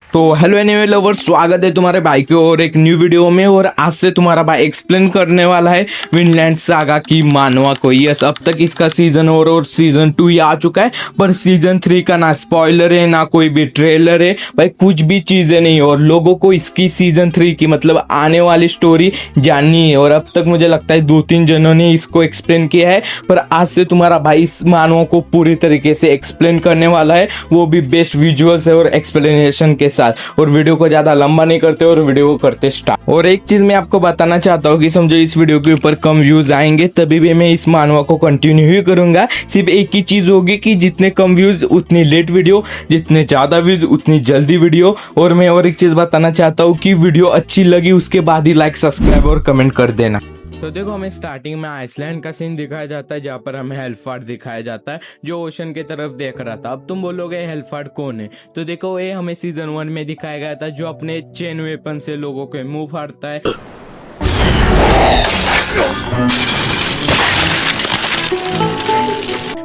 तो hello anime lover, स्वागत है तुम्हारे भाई के और एक न्यू वीडियो में। और आज से तुम्हारा भाई एक्सप्लेन करने वाला है विनलैंड सागा की मानवा को। यस, अब तक इसका सीजन और सीजन 2 ही आ चुका है, पर सीजन 3 का ना स्पॉइलर है ना कोई भी ट्रेलर है भाई, कुछ भी चीजें नहीं। और लोगों को इसकी सीजन 3 की मतलब आने वाली स्टोरी जाननी है, और अब तक मुझे लगता है 2-3 जनों ने इसको एक्सप्लेन किया है। पर आज से तुम्हारा भाई इस मानवा को पूरी तरीके से एक्सप्लेन करने वाला है, वो भी बेस्ट विजुअल्स है और एक्सप्लेनेशन के साथ। और वीडियो को ज्यादा लंबा नहीं करते और वीडियो को करते स्टार्ट। और एक चीज मैं आपको बताना चाहता हूँ कि समझो इस वीडियो के ऊपर कम व्यूज आएंगे तभी भी मैं इस मानवा को कंटिन्यू ही करूंगा। सिर्फ एक ही चीज होगी कि जितने कम व्यूज उतनी लेट वीडियो, जितने ज्यादा व्यूज उतनी जल्दी वीडियो। और मैं और एक चीज बताना चाहता हूँ कि वीडियो अच्छी लगी उसके बाद ही लाइक, सब्सक्राइब और कमेंट कर देना। तो देखो, हमें स्टार्टिंग में आइसलैंड का सीन दिखाया जाता है, जहाँ पर हमें हेल्फार्ड दिखाया जाता है जो ओशन की तरफ देख रहा था। अब तुम बोलोगे हेल्फार्ड कौन है, तो देखो ये हमें सीजन 1 में दिखाया गया था, जो अपने चेन वेपन से लोगों के मुंह फाड़ता है।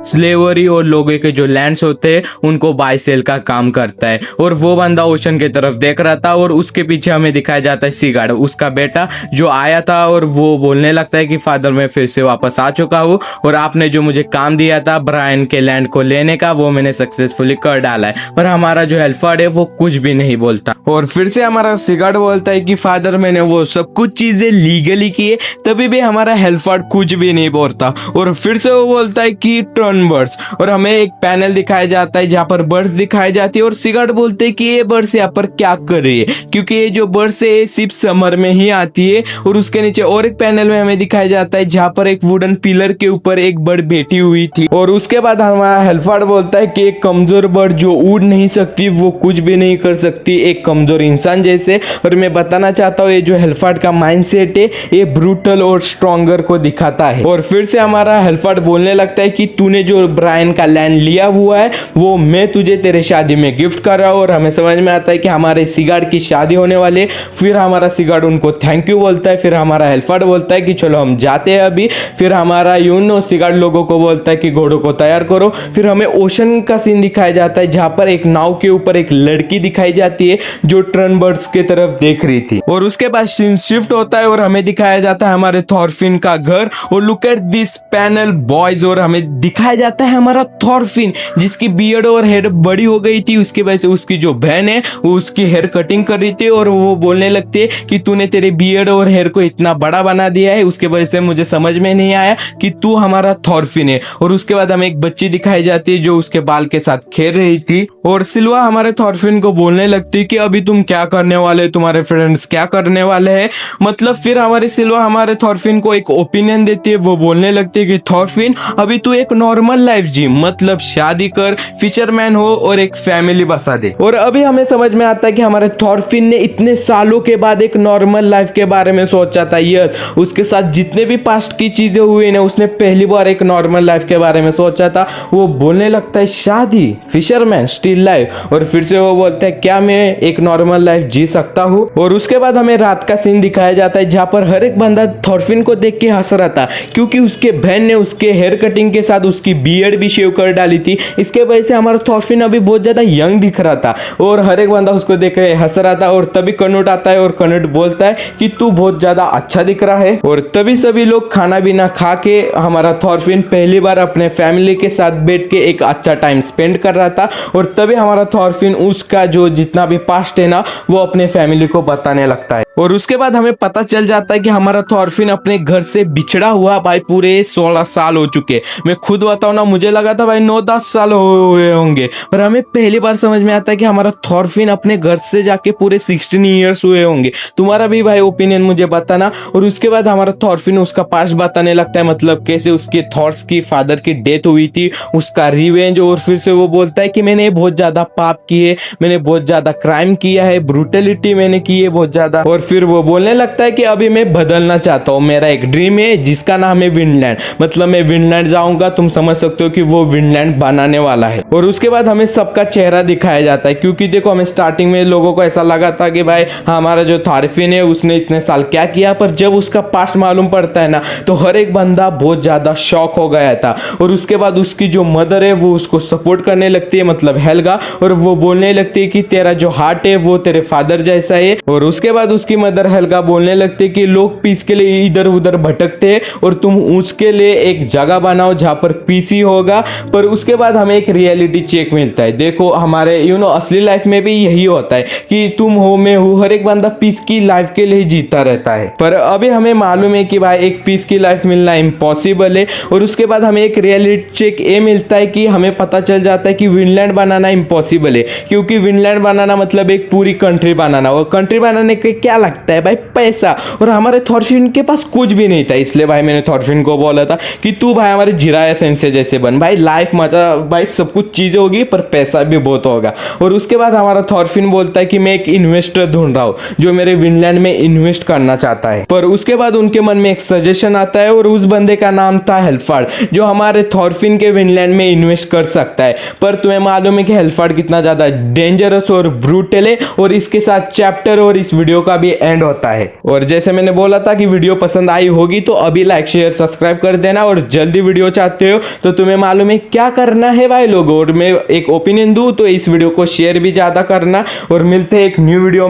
स्लेवरी और लोगों के जो लैंड्स होते हैं उनको बाय सेल का काम करता है। और वो बंदा ओशन की तरफ देख रहा था, और उसके पीछे हमें दिखाया जाता है सीगार्ड, उसका बेटा जो आया था। और वो बोलने लगता है कि फादर मैं फिर से वापस आ चुका हूँ, और आपने जो मुझे काम दिया था ब्रायन के लैंड को लेने का, वो मैंने सक्सेसफुली कर डाला है। पर हमारा जो हेल्फर्ड है वो कुछ भी नहीं बोलता। और फिर से हमारा सीगार्ड बोलता है कि फादर मैंने वो सब कुछ चीजें लीगली की है, तभी भी हमारा हेल्फर्ड कुछ भी नहीं बोलता। और फिर से वो बोलता है कि टर्न बर्ड्स, और हमें एक पैनल दिखाया जाता है जहाँ पर बर्ड्स दिखाई जाती है। और सिगार्ड बोलते हैं कि ये बर्ड्स यहाँ पर क्या कर रही है, क्योंकि ये जो बर्ड्स है ये सिर्फ समर में ही आती है। और उसके नीचे और एक पैनल में हमें दिखाया जाता है जहाँ पर एक वुडन पिलर के ऊपर एक बर्ड बैठी हुई थी। और उसके बाद हमारा हेल्फर्ड बोलता है कि एक कमजोर बर्ड जो उड़ नहीं सकती, वो कुछ भी नहीं कर सकती, एक कमजोर इंसान जैसे। और मैं बताना चाहता हूँ ये जो हेल्फर्ड का माइंडसेट है ये ब्रूटल और स्ट्रॉन्गर को दिखाता है। और फिर से हमारा हेल्फर्ड बोलने लगता है कि तूने जो ब्रायन का लैंड लिया हुआ है वो मैं तुझे तेरे शादी में गिफ्ट कर रहा हूँ। और हमें समझ में आता है कि हमारे सिगार्ड की शादी होने वाली है। फिर हमारा सिगार्ड उनको थैंक यू बोलता है। फिर हमारा हेल्फर्ड बोलता है कि चलो हम जाते हैं अभी। फिर हमारा यूनो सिगार्ड लोगों को बोलता है कि घोड़ों को तैयार करो। फिर हमें ओशन का सीन दिखाया जाता है जहां पर एक नाव के ऊपर एक लड़की दिखाई जाती है जो टर्न बर्ड्स की तरफ देख रही थी। और उसके बाद सीन शिफ्ट होता है और हमें दिखाया जाता है हमारे थॉरफिन का घर। और look at this panel boys, और हमें दिखाया जाता है हमारा थॉरफिन जिसकी बियर्ड और हेयर बड़ी हो गई थी। उसके वजह से उसकी जो बहन है वो उसकी हेयर कटिंग कर रही थी, और वो बोलने लगती है कि तूने तेरे बियर्ड और हेयर को इतना बड़ा बना दिया है, उसके वजह से मुझे समझ में नहीं आया कि तू हमारा थॉरफिन है। और उसके बाद हमें एक बच्ची दिखाई जाती है जो उसके बाल के साथ खेल रही थी। और सिल्वा हमारे थॉरफिन को बोलने लगती है कि अभी तुम क्या करने वाले, तुम्हारे फ्रेंड्स क्या करने वाले हैं। मतलब फिर हमारी सिल्वा हमारे थॉरफिन को एक ओपिनियन देती है। वो बोलने लगती है कि थॉरफिन अभी तू एक नॉर्मल लाइफ जी, मतलब शादी कर, फिशरमैन हो और एक फैमिली बसा दे। और अभी हमें समझ में आता है कि हमारे थॉरफिन ने इतने सालों के बाद एक नॉर्मल लाइफ के बारे में सोचा था। यस, उसके साथ जितने भी पास्ट की चीजें हुई ना, उसने पहली बार एक नॉर्मल लाइफ के बारे में सोचा था। वो बोलने लगता है शादी, फिशरमैन, स्टिल लाइफ। और फिर से वो बोलता है क्या मैं एक नॉर्मल लाइफ जी सकता हूँ। और उसके बाद हमें रात का सीन दिखाया जाता है जहाँ पर हर एक बंदा थॉरफिन को देख के हंस रहा था, क्योंकि उसके बहन ने उसके हेयर कटिंग के साथ उसकी बियर्ड भी शेव कर डाली थी। इसके वजह से हमारा थॉरफिन अभी बहुत ज्यादा यंग दिख रहा था, और हर एक बंदा उसको देख के हंस रहा था। और तभी कनूट आता है और कनूट बोलता है कि तू बहुत ज्यादा अच्छा दिख रहा है। और तभी सभी लोग खाना बिना खा के हमारा थॉरफिन पहली बार अपने फैमिली के साथ बैठ के एक अच्छा टाइम स्पेंड कर रहा था। और तभी हमारा थॉरफिन उसका जो जितना भी पास्ट है ना वो अपने फैमिली को बताने लगता है। और उसके बाद हमें पता चल जाता है कि हमारा थॉरफिन अपने घर से बिछड़ा हुआ भाई पूरे 16 साल हो चुके। मैं खुद बताऊं ना, मुझे लगा था भाई 9-10 साल हुए होंगे, पर हमें पहली बार समझ में आता है कि हमारा थॉरफिन अपने घर से जाके पूरे 16 ईयर्स हुए होंगे। तुम्हारा भी भाई ओपिनियन मुझे बताना। और उसके बाद हमारा थॉरफिन उसका पास्ट बताने लगता है, मतलब कैसे उसके थॉर्स की फादर की डेथ हुई थी, उसका रिवेंज। और फिर से वो बोलता है कि मैंने बहुत ज्यादा पाप किए, मैंने बहुत ज्यादा क्राइम किया है, ब्रूटलिटी मैंने की है बहुत ज्यादा। और फिर वो बोलने लगता है कि अभी मैं बदलना चाहता हूँ, मेरा एक ड्रीम है जिसका नाम है विंडलैंड, मतलब मैं विंडलैंड जाऊंगा, तुम समझ सकते हो कि वो विंडलैंड बनाने वाला है। और उसके बाद हमें सबका चेहरा दिखाया जाता है, क्योंकि देखो हमें स्टार्टिंग में लोगों को ऐसा लगा था कि भाई हमारा जो थॉरफिन है उसने इतने साल क्या किया, पर जब उसका पास्ट मालूम पड़ता है ना तो हर एक बंदा बहुत ज्यादा शॉक हो गया था। और उसके बाद उसकी जो मदर है वो उसको सपोर्ट करने लगती है, मतलब हेल्गा, और वो बोलने लगती है कि तेरा जो हार्ट है वो तेरे फादर जैसा है। और उसके बाद उसकी मदर हेल्गा बोलने लगती है कि लोग पीस के लिए इधर उधर भटकते हैं और तुम उसके लिए एक जगह बनाओ जहां पर पीस ही होगा। पर उसके बाद हमें एक रियलिटी चेक मिलता है। देखो हमारे असली लाइफ में भी यही होता है कि तुम हो मैं हूँ, हर एक बंदा पीस की लाइफ के लिए जीता रहता है। पर अभी हमें मालूम है कि भाई एक पीस की लाइफ मिलना इम्पॉसिबल है। और उसके बाद हमें एक रियलिटी चेक ये मिलता है कि हमें पता चल जाता है कि विनलैंड बनाना इम्पॉसिबल है, क्योंकि विनलैंड बनाना मतलब एक पूरी कंट्री बनाना। और कंट्री बनाने के क्या लगता है भाई, पैसा। और हमारे थॉरफिन के पास कुछ भी नहीं था, इसलिए भाई मैंने थॉरफिन को बोला था कि तू भाई हमारे जिराया सेंसे जैसे बन, भाई लाइफ मजा, भाई सब कुछ चीजें होगी पर पैसा भी बहुत होगा। और उसके बाद हमारा थॉरफिन बोलता है कि मैं एक इन्वेस्टर ढूंढ रहा हूँ जो मेरे विनलैंड में इन्वेस्ट करना चाहता है। पर उसके बाद उनके मन में एक सजेशन आता है और उस बंदे का नाम था हेल्फार्ड, जो हमारे थॉरफिन के विनलैंड में इन्वेस्ट कर सकता है। पर तुम्हें मालूम है कि हेल्फार्ड कितना ज्यादा डेंजरस और ब्रूटल है। और इसके साथ चैप्टर और इस वीडियो का भी एंड होता है। और जैसे मैंने बोला था कि वीडियो पसंद आई होगी तो अभी लाइक शेयर सब्सक्राइब कर देना। और जल्दी वीडियो चाहते हो तो तुम्हें मालूम है क्या करना है भाई लोगों। और मैं एक ओपिनियन दूं तो इस वीडियो को शेयर भी ज्यादा करना। और मिलते हैं एक न्यू वीडियो।